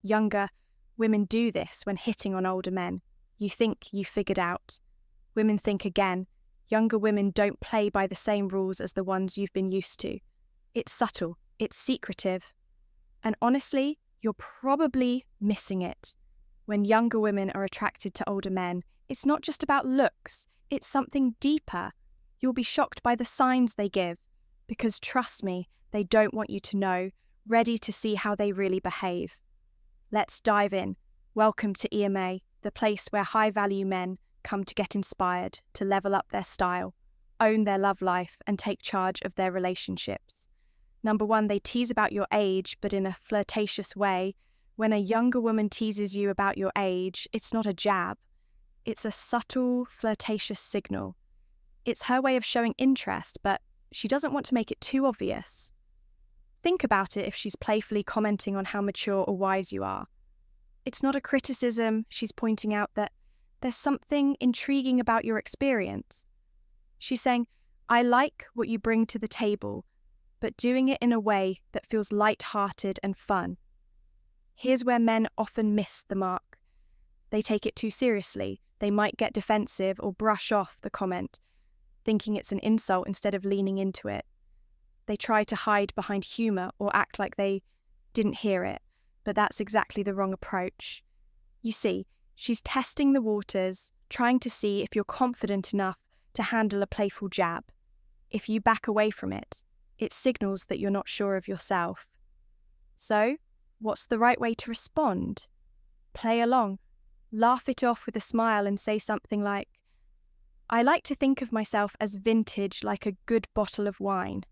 Younger women do this when hitting on older men. You think you figured out. Women think again. Younger women don't play by the same rules as the ones you've been used to. It's subtle, it's secretive. And honestly, you're probably missing it. When younger women are attracted to older men, it's not just about looks, it's something deeper. You'll be shocked by the signs they give, because trust me, they don't want you to know, ready to see how they really behave. Let's dive in. Welcome to EMA, the place where high-value men come to get inspired, to level up their style, own their love life, and take charge of their relationships. Number 1, they tease about your age, but in a flirtatious way. When a younger woman teases you about your age, it's not a jab. It's a subtle, flirtatious signal. It's her way of showing interest, but she doesn't want to make it too obvious. Think about it if she's playfully commenting on how mature or wise you are. It's not a criticism, she's pointing out that there's something intriguing about your experience. She's saying, I like what you bring to the table, but doing it in a way that feels light-hearted and fun. Here's where men often miss the mark. They take it too seriously. They might get defensive or brush off the comment, thinking it's an insult instead of leaning into it. They try to hide behind humour or act like they didn't hear it, but that's exactly the wrong approach. You see, she's testing the waters, trying to see if you're confident enough to handle a playful jab. If you back away from it, it signals that you're not sure of yourself. So, what's the right way to respond? Play along. Laugh it off with a smile and say something like, I like to think of myself as vintage, like a good bottle of wine.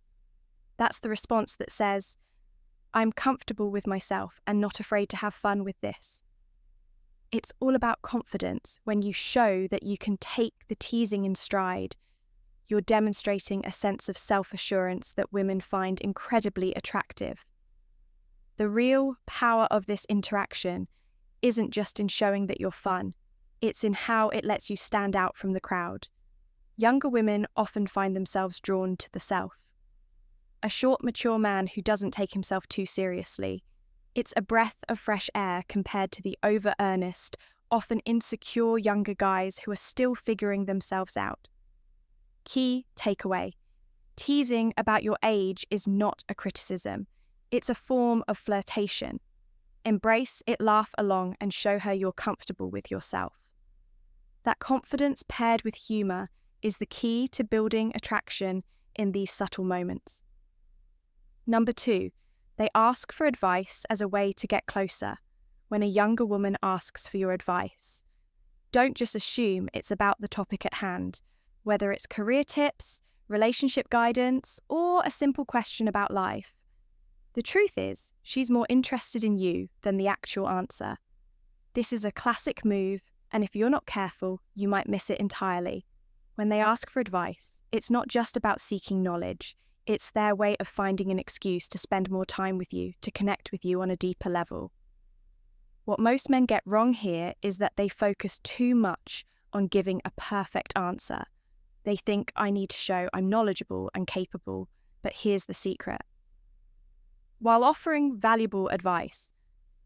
That's the response that says, I'm comfortable with myself and not afraid to have fun with this. It's all about confidence. When you show that you can take the teasing in stride, you're demonstrating a sense of self-assurance that women find incredibly attractive. The real power of this interaction isn't just in showing that you're fun, it's in how it lets you stand out from the crowd. Younger women often find themselves drawn to the self. A short, mature man who doesn't take himself too seriously. It's a breath of fresh air compared to the over-earnest, often insecure younger guys who are still figuring themselves out. Key takeaway. Teasing about your age is not a criticism. It's a form of flirtation. Embrace it, laugh along, and show her you're comfortable with yourself. That confidence paired with humour is the key to building attraction in these subtle moments. Number 2, they ask for advice as a way to get closer. When a younger woman asks for your advice, don't just assume it's about the topic at hand, whether it's career tips, relationship guidance, or a simple question about life. The truth is, she's more interested in you than the actual answer. This is a classic move, and if you're not careful, you might miss it entirely. When they ask for advice, it's not just about seeking knowledge. It's their way of finding an excuse to spend more time with you, to connect with you on a deeper level. What most men get wrong here is that they focus too much on giving a perfect answer. They think, I need to show I'm knowledgeable and capable, but here's the secret. While offering valuable advice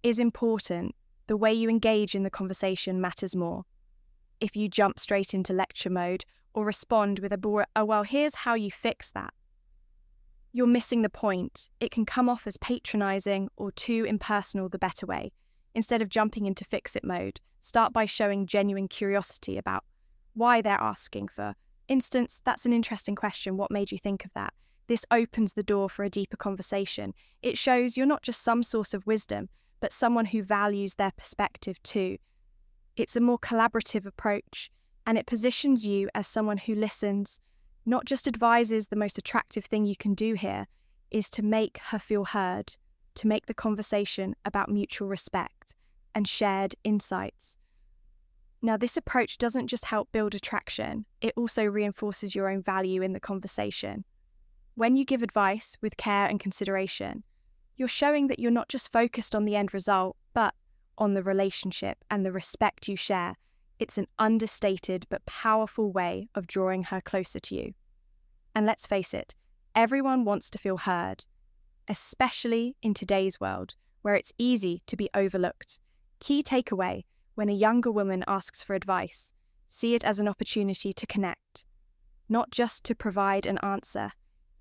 is important, the way you engage in the conversation matters more. If you jump straight into lecture mode or respond with well, here's how you fix that, you're missing the point. It can come off as patronising or too impersonal. The better way. Instead of jumping into fix-it mode, start by showing genuine curiosity about why they're asking. For instance, that's an interesting question. What made you think of that? This opens the door for a deeper conversation. It shows you're not just some source of wisdom, but someone who values their perspective too. It's a more collaborative approach, and it positions you as someone who listens, not just advises. The most attractive thing you can do here is to make her feel heard, to make the conversation about mutual respect and shared insights. Now, this approach doesn't just help build attraction, it also reinforces your own value in the conversation. When you give advice with care and consideration, you're showing that you're not just focused on the end result, but on the relationship and the respect you share. It's an understated but powerful way of drawing her closer to you. And let's face it, everyone wants to feel heard, especially in today's world, where it's easy to be overlooked. Key takeaway: when a younger woman asks for advice, see it as an opportunity to connect, not just to provide an answer.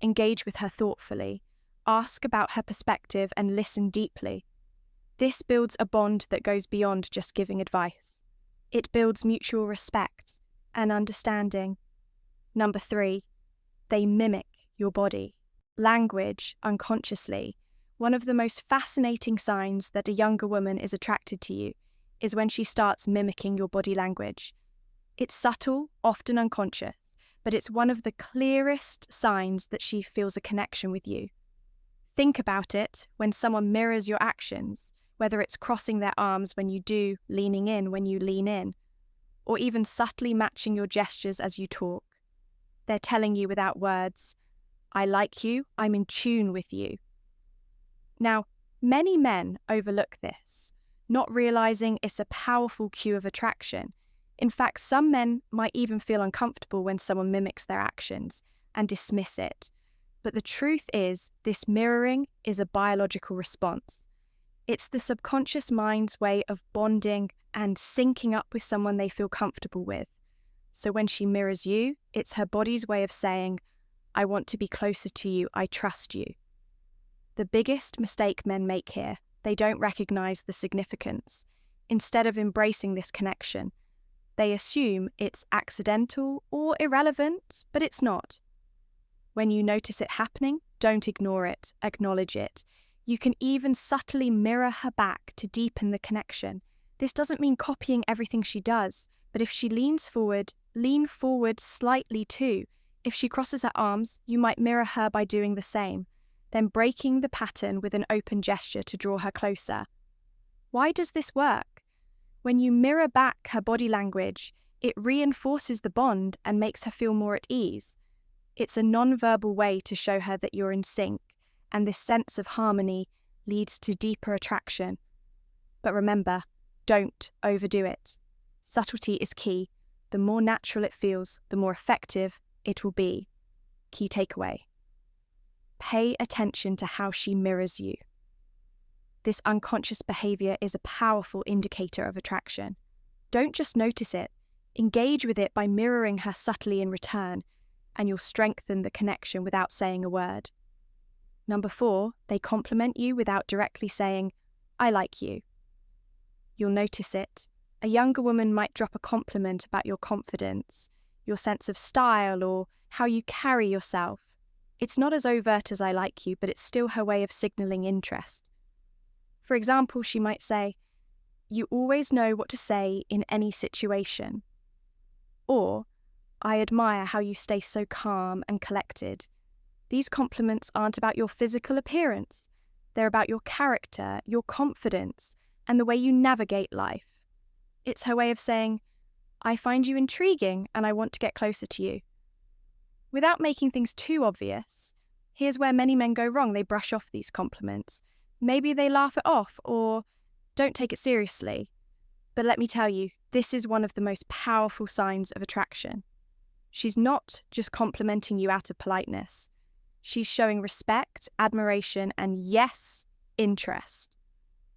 Engage with her thoughtfully, ask about her perspective, and listen deeply. This builds a bond that goes beyond just giving advice. It builds mutual respect and understanding. Number 3, they mimic your body. Language, unconsciously. One of the most fascinating signs that a younger woman is attracted to you is when she starts mimicking your body language. It's subtle, often unconscious, but it's one of the clearest signs that she feels a connection with you. Think about it when someone mirrors your actions, whether it's crossing their arms when you do, leaning in when you lean in, or even subtly matching your gestures as you talk. They're telling you without words, I like you, I'm in tune with you. Now, many men overlook this, not realizing it's a powerful cue of attraction. In fact, some men might even feel uncomfortable when someone mimics their actions and dismiss it. But the truth is, this mirroring is a biological response. It's the subconscious mind's way of bonding and syncing up with someone they feel comfortable with. So when she mirrors you, it's her body's way of saying, I want to be closer to you, I trust you. The biggest mistake men make here, they don't recognize the significance. Instead of embracing this connection, they assume it's accidental or irrelevant, but it's not. When you notice it happening, don't ignore it, acknowledge it. You can even subtly mirror her back to deepen the connection. This doesn't mean copying everything she does, but if she leans forward, lean forward slightly too. If she crosses her arms, you might mirror her by doing the same, then breaking the pattern with an open gesture to draw her closer. Why does this work? When you mirror back her body language, it reinforces the bond and makes her feel more at ease. It's a non-verbal way to show her that you're in sync, and this sense of harmony leads to deeper attraction. But remember, don't overdo it. Subtlety is key. The more natural it feels, the more effective it will be. Key takeaway: pay attention to how she mirrors you. This unconscious behavior is a powerful indicator of attraction. Don't just notice it. Engage with it by mirroring her subtly in return, and you'll strengthen the connection without saying a word. Number 4, they compliment you without directly saying, I like you. You'll notice it. A younger woman might drop a compliment about your confidence, your sense of style, or how you carry yourself. It's not as overt as I like you, but it's still her way of signaling interest. For example, she might say, you always know what to say in any situation. Or, I admire how you stay so calm and collected. These compliments aren't about your physical appearance. They're about your character, your confidence, and the way you navigate life. It's her way of saying, I find you intriguing and I want to get closer to you. Without making things too obvious, here's where many men go wrong. They brush off these compliments. Maybe they laugh it off or don't take it seriously. But let me tell you, this is one of the most powerful signs of attraction. She's not just complimenting you out of politeness. She's showing respect, admiration, and yes, interest.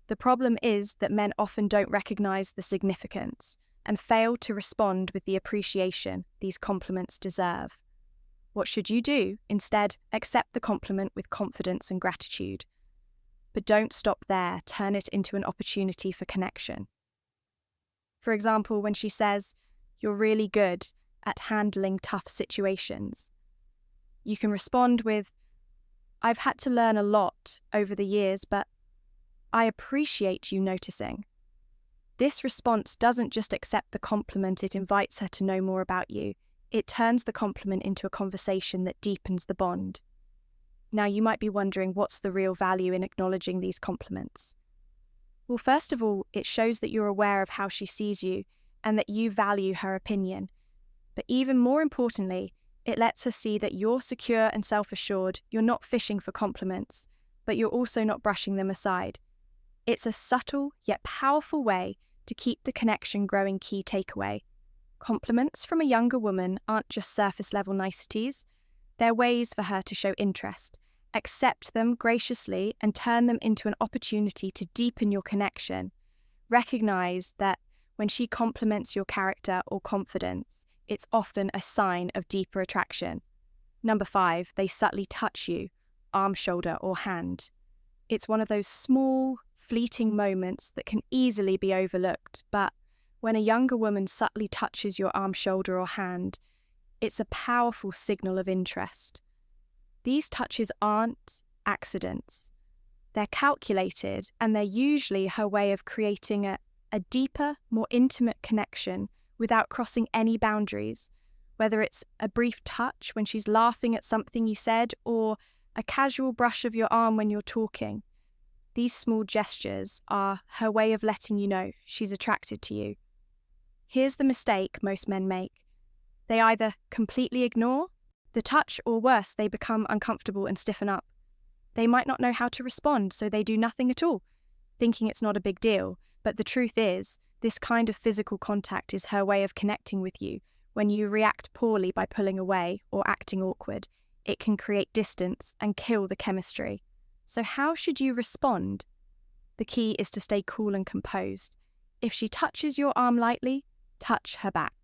The problem is that men often don't recognize the significance and fail to respond with the appreciation these compliments deserve. What should you do? Instead, accept the compliment with confidence and gratitude. But don't stop there. Turn it into an opportunity for connection. For example, when she says, you're really good at handling tough situations, you can respond with, I've had to learn a lot over the years, but I appreciate you noticing. This response doesn't just accept the compliment, it invites her to know more about you. It turns the compliment into a conversation that deepens the bond. Now, you might be wondering, what's the real value in acknowledging these compliments? Well, first of all, it shows that you're aware of how she sees you and that you value her opinion. But even more importantly, it lets her see that you're secure and self-assured. You're not fishing for compliments, but you're also not brushing them aside. It's a subtle yet powerful way to keep the connection growing. Key takeaway: compliments from a younger woman aren't just surface-level niceties. They're ways for her to show interest Accept them graciously and turn them into an opportunity to deepen your connection. Recognize that when she compliments your character or confidence, it's often a sign of deeper attraction. Number 5, they subtly touch you, arm, shoulder, or hand. It's one of those small, fleeting moments that can easily be overlooked, but when a younger woman subtly touches your arm, shoulder, or hand, it's a powerful signal of interest. These touches aren't accidents. They're calculated, and they're usually her way of creating a deeper, more intimate connection without crossing any boundaries, whether it's a brief touch when she's laughing at something you said or a casual brush of your arm when you're talking. These small gestures are her way of letting you know she's attracted to you. Here's the mistake most men make. They either completely ignore the touch, or worse, they become uncomfortable and stiffen up. They might not know how to respond, so they do nothing at all, thinking it's not a big deal. But the truth is, this kind of physical contact is her way of connecting with you. When you react poorly by pulling away or acting awkward, it can create distance and kill the chemistry. So how should you respond? The key is to stay cool and composed. If she touches your arm lightly, touch her back.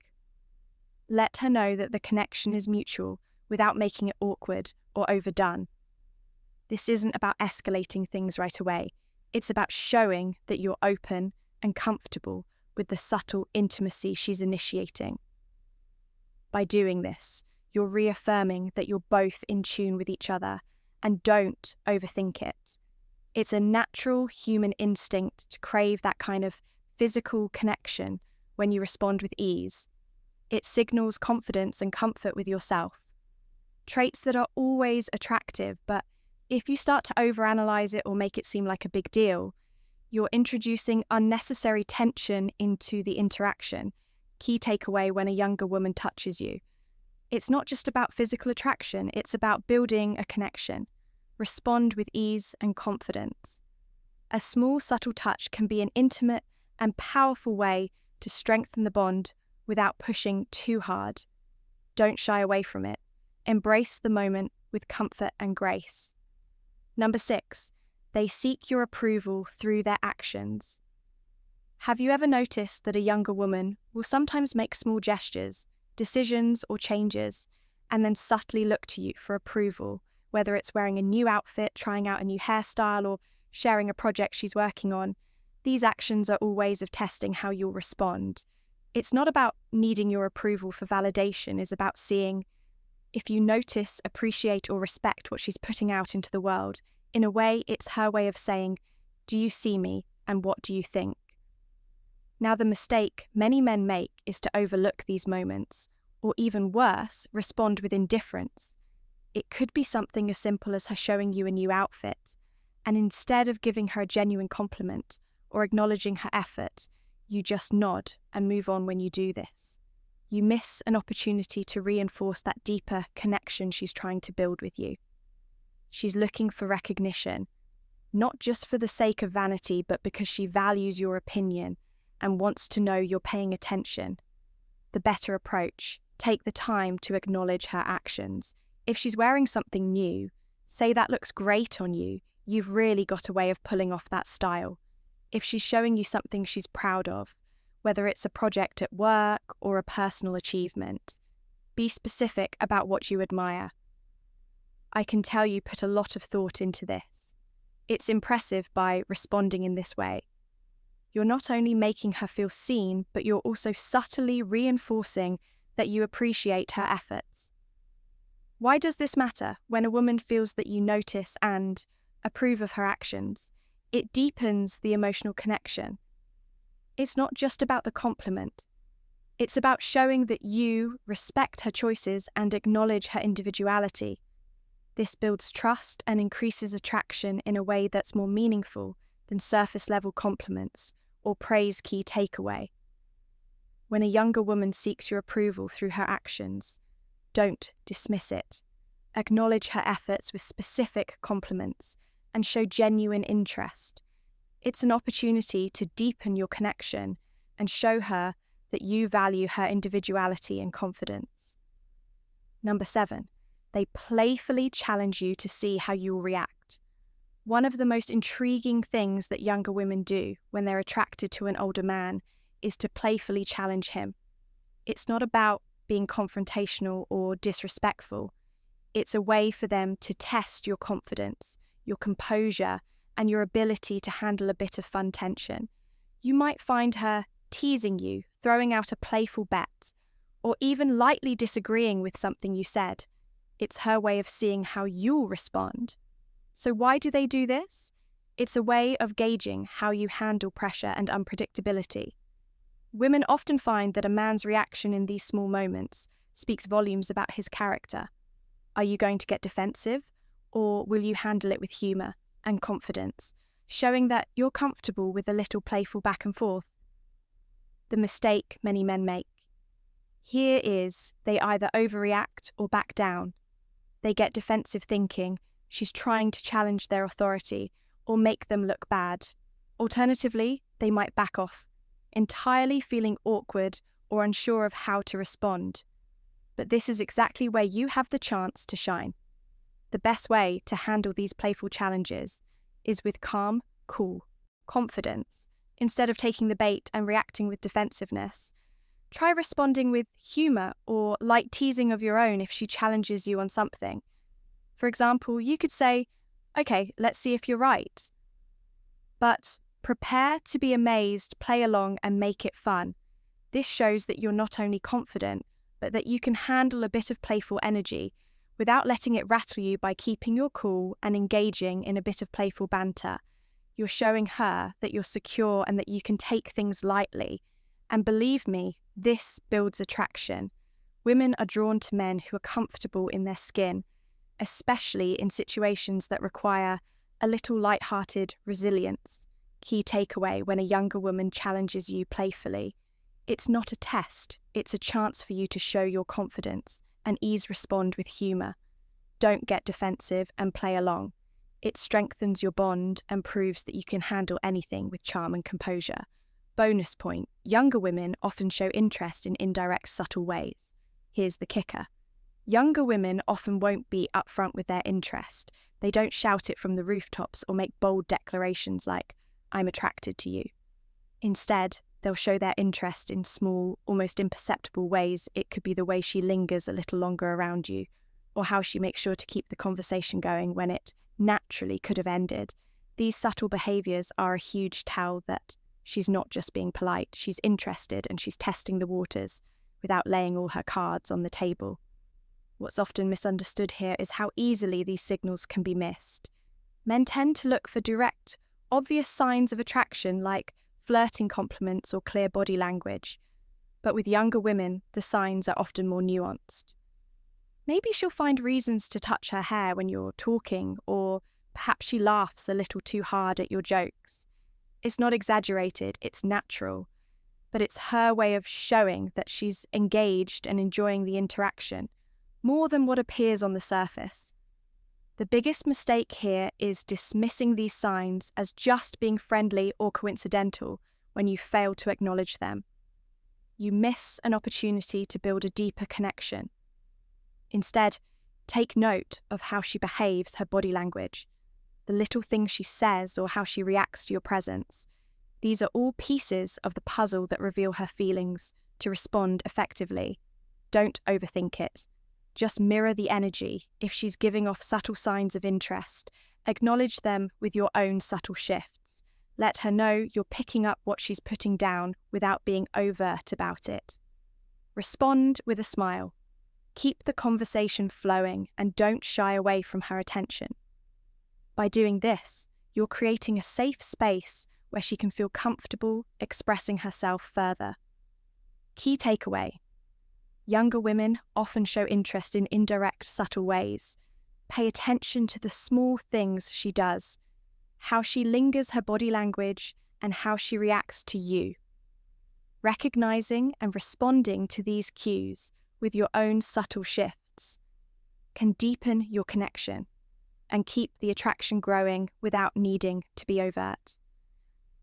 Let her know that the connection is mutual without making it awkward or overdone. This isn't about escalating things right away. It's about showing that you're open and comfortable with the subtle intimacy she's initiating. By doing this, you're reaffirming that you're both in tune with each other, and don't overthink it. It's a natural human instinct to crave that kind of physical connection when you respond with ease. It signals confidence and comfort with yourself. Traits that are always attractive, but if you start to overanalyze it or make it seem like a big deal, you're introducing unnecessary tension into the interaction. Key takeaway when a younger woman touches you. It's not just about physical attraction, it's about building a connection. Respond with ease and confidence. A small, subtle touch can be an intimate and powerful way to strengthen the bond without pushing too hard. Don't shy away from it. Embrace the moment with comfort and grace. Number 6, they seek your approval through their actions. Have you ever noticed that a younger woman will sometimes make small gestures, decisions, or changes, and then subtly look to you for approval, whether it's wearing a new outfit, trying out a new hairstyle, or sharing a project she's working on? These actions are all ways of testing how you'll respond. It's not about needing your approval for validation, it's about seeing if you notice, appreciate, or respect what she's putting out into the world. In a way, it's her way of saying, do you see me, and what do you think? Now, the mistake many men make is to overlook these moments, or even worse, respond with indifference. It could be something as simple as her showing you a new outfit, and instead of giving her a genuine compliment or acknowledging her effort, you just nod and move on when you do this. You miss an opportunity to reinforce that deeper connection she's trying to build with you. She's looking for recognition, not just for the sake of vanity, but because she values your opinion and wants to know you're paying attention. The better approach, take the time to acknowledge her actions. If she's wearing something new, say that looks great on you. You've really got a way of pulling off that style. If she's showing you something she's proud of, whether it's a project at work or a personal achievement, be specific about what you admire. I can tell you put a lot of thought into this. It's impressive by responding in this way. You're not only making her feel seen, but you're also subtly reinforcing that you appreciate her efforts. Why does this matter? When a woman feels that you notice and approve of her actions, it deepens the emotional connection. It's not just about the compliment. It's about showing that you respect her choices and acknowledge her individuality. This builds trust and increases attraction in a way that's more meaningful than surface-level compliments or praise. Key takeaway. When a younger woman seeks your approval through her actions, don't dismiss it. Acknowledge her efforts with specific compliments and show genuine interest. It's an opportunity to deepen your connection and show her that you value her individuality and confidence. Number 7, They playfully challenge you to see how you'll react. One of the most intriguing things that younger women do when they're attracted to an older man is to playfully challenge him. It's not about being confrontational or disrespectful. It's a way for them to test your confidence, your composure, and your ability to handle a bit of fun tension. You might find her teasing you, throwing out a playful bet, or even lightly disagreeing with something you said. It's her way of seeing how you'll respond. So why do they do this? It's a way of gauging how you handle pressure and unpredictability. Women often find that a man's reaction in these small moments speaks volumes about his character. Are you going to get defensive, or will you handle it with humour and confidence, showing that you're comfortable with a little playful back and forth? The mistake many men make here is they either overreact or back down. They get defensive thinking she's trying to challenge their authority or make them look bad. Alternatively, they might back off, entirely feeling awkward or unsure of how to respond. But this is exactly where you have the chance to shine. The best way to handle these playful challenges is with calm, cool confidence. Instead of taking the bait and reacting with defensiveness, try responding with humour or light teasing of your own if she challenges you on something. For example, you could say, "Okay, let's see if you're right." But prepare to be amazed, play along, and make it fun. This shows that you're not only confident, but that you can handle a bit of playful energy without letting it rattle you by keeping your cool and engaging in a bit of playful banter. You're showing her that you're secure and that you can take things lightly. And believe me, this builds attraction. Women are drawn to men who are comfortable in their skin, especially in situations that require a little light-hearted resilience. Key takeaway when a younger woman challenges you playfully: it's not a test, it's a chance for you to show your confidence and respond with humour. Don't get defensive and play along. It strengthens your bond and proves that you can handle anything with charm and composure. Bonus point: younger women often show interest in indirect, subtle ways. Here's the kicker. Younger women often won't be upfront with their interest. They don't shout it from the rooftops or make bold declarations like, "I'm attracted to you." Instead, they'll show their interest in small, almost imperceptible ways. It could be the way she lingers a little longer around you, or how she makes sure to keep the conversation going when it naturally could have ended. These subtle behaviours are a huge tell that she's not just being polite, she's interested and she's testing the waters without laying all her cards on the table. What's often misunderstood here is how easily these signals can be missed. Men tend to look for direct, obvious signs of attraction like flirting compliments or clear body language. But with younger women, the signs are often more nuanced. Maybe she'll find reasons to touch her hair when you're talking, or perhaps she laughs a little too hard at your jokes. It's not exaggerated, it's natural, but it's her way of showing that she's engaged and enjoying the interaction, more than what appears on the surface. The biggest mistake here is dismissing these signs as just being friendly or coincidental when you fail to acknowledge them. You miss an opportunity to build a deeper connection. Instead, take note of how she behaves, her body language, the little things she says or how she reacts to your presence. These are all pieces of the puzzle that reveal her feelings to respond effectively. Don't overthink it. Just mirror the energy. If she's giving off subtle signs of interest, acknowledge them with your own subtle shifts. Let her know you're picking up what she's putting down without being overt about it. Respond with a smile. Keep the conversation flowing and don't shy away from her attention. By doing this, you're creating a safe space where she can feel comfortable expressing herself further. Key takeaway: younger women often show interest in indirect, subtle ways. Pay attention to the small things she does, how she lingers, her body language, and how she reacts to you. Recognizing and responding to these cues with your own subtle shifts can deepen your connection and keep the attraction growing without needing to be overt.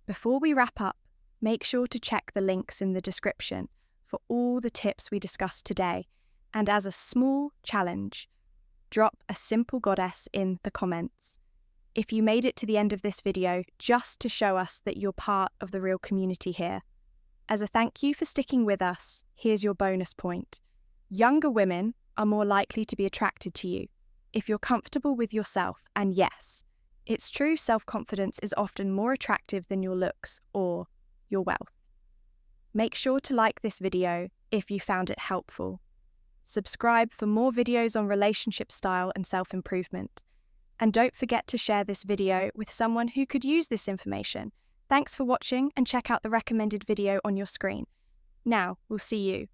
Before we wrap up, make sure to check the links in the description for all the tips we discussed today. And as a small challenge, drop a simple goddess in the comments. If you made it to the end of this video just to show us that you're part of the real community here. As a thank you for sticking with us, here's your bonus point. Younger women are more likely to be attracted to you if you're comfortable with yourself, and yes, it's true self-confidence is often more attractive than your looks or your wealth. Make sure to like this video if you found it helpful. Subscribe for more videos on relationship style and self-improvement. And don't forget to share this video with someone who could use this information. Thanks for watching, and check out the recommended video on your screen. Now, we'll see you